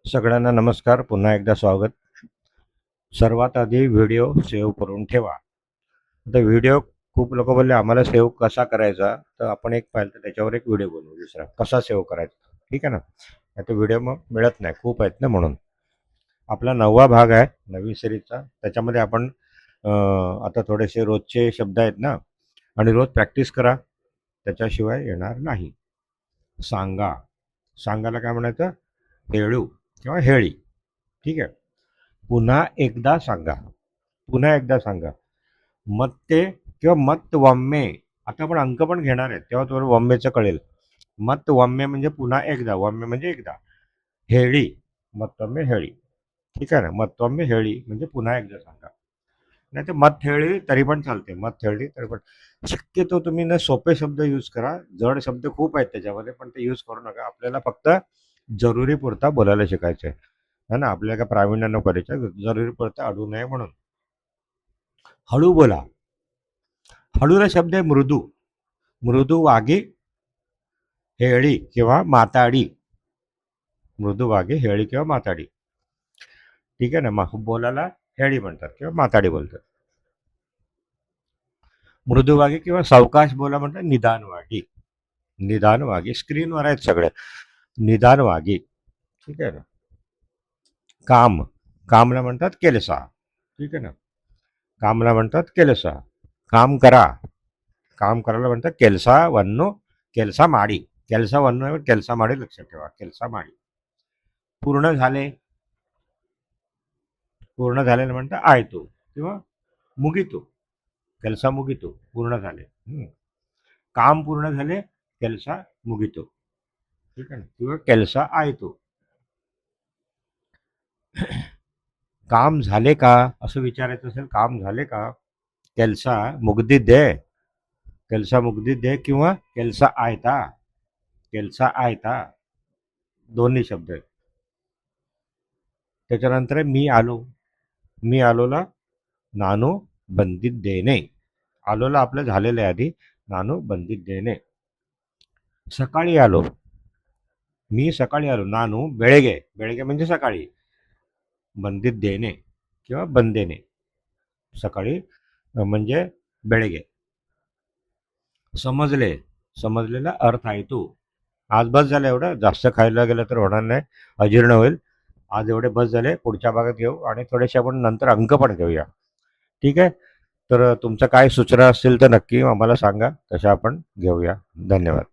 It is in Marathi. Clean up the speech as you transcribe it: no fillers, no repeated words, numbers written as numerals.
सगळ्यांना नमस्कार. पुन्हा एकदा स्वागत. सर्वात आधी व्हिडिओ सेव्ह करून ठेवा. आता व्हिडिओ खूप लोक बोलले आम्हाला सेव्ह कसा करायचा, तर आपण एक पाहिलं तर त्याच्यावर एक व्हिडिओ बनवू दुसरा कसा सेव्ह करायचा. ठीक आहे ना. आता व्हिडिओ मग मिळत नाही, खूप आहेत ना, म्हणून आपला 9वा भाग आहे नवीन सिरीजचा. त्याच्यामध्ये आपण आता थोडेसे रोजचे शब्द आहेत ना, आणि रोज प्रॅक्टिस करा, त्याच्याशिवाय येणार नाही. सांगा, सांगायला काय म्हणायचं? हेळू किंवा हेळी. ठीक आहे. पुन्हा एकदा सांगा, पुन्हा एकदा सांगा. मत्ते किंवा मत वाम्ये. आता आपण अंक पण घेणार आहे, तेव्हा तुम्हाला वाम्येचं कळेल. मत वाम्य म्हणजे पुन्हा एकदा, वाम्य म्हणजे एकदा. हेळी, मतवाम्य हेळी. ठीक आहे ना. मतवाम्य हेळी म्हणजे पुन्हा एकदा सांगा. नाही तर मत हेळी तरी पण चालते, मत हेळी तरी पण. शक्यतो तुम्ही ना सोपे शब्द यूज करा. जड शब्द खूप आहेत त्याच्यामध्ये, पण ते यूज करू नका. आपल्याला फक्त जरुरी पुरता बोलायला शिकायचं आहे ना. आपल्याला काय प्रावीण्य नको करायचं, जरुरी पुरता अडू नये म्हणून. हळू बोला. हळूला शब्द आहे मृदू. मृदू वागी हेळी किंवा माताडी. मृदू वागी हेळी किंवा माताडी. ठीक आहे ना. मग बोलायला हेळी म्हणतात किंवा माताडी बोलतात. मृदू वागी किंवा सावकाश बोला म्हणतात निदान वागी. निदान वागी. स्क्रीनवर आहेत सगळे. निदान वागी. ठीक आहे ना. काम, कामला म्हणतात केलसा. ठीक आहे ना. कामला म्हणतात केलसा. काम करा, काम करायला म्हणतात केलसा वन्नो, केलसा माडी. केलसा वन्नो, केलसा माडी लक्षात ठेवा. केलसा माडी. पूर्ण झाले, पूर्ण झालेलं म्हणतात आयतो किंवा मुगितो. केलसा मुगितो, पूर्ण झाले. काम पूर्ण झाले, केलसा मुगितो. ठीक आहे ना. किंवा केलसा आयतो. काम झाले का असं विचारायचं असेल, काम झाले का, केलसा मुगदी दे. केलसा मुगदी दे किंवा केलसा आयता. केलसा आयता, दोन्ही शब्द आहेत. त्याच्यानंतर मी आलो. मी आलोला नानू बंदीत देणे. आलोला आपलं झालेलं आहे आधी. नानू बंदीत देणे. सकाळी आलो. मी सकाळी आलो. नानू बेळगे. बेळगे म्हणजे सकाळी. बंदीत देणे किंवा बंदेने. सकाळी म्हणजे बेळगे. समजले. समजलेला अर्थ आहे तू. आज बस झालं एवढं, जास्त खायला गेलं तर होणार नाही, अजीर्ण होईल. आज एवढे बस झाले, पुढच्या भागात घेऊ आणि थोडेसे आपण नंतर अंक पण घेऊया. ठीक आहे. तर तुमचं काय सूचना असतील तर नक्की आम्हाला सांगा, तशा आपण घेऊया. धन्यवाद.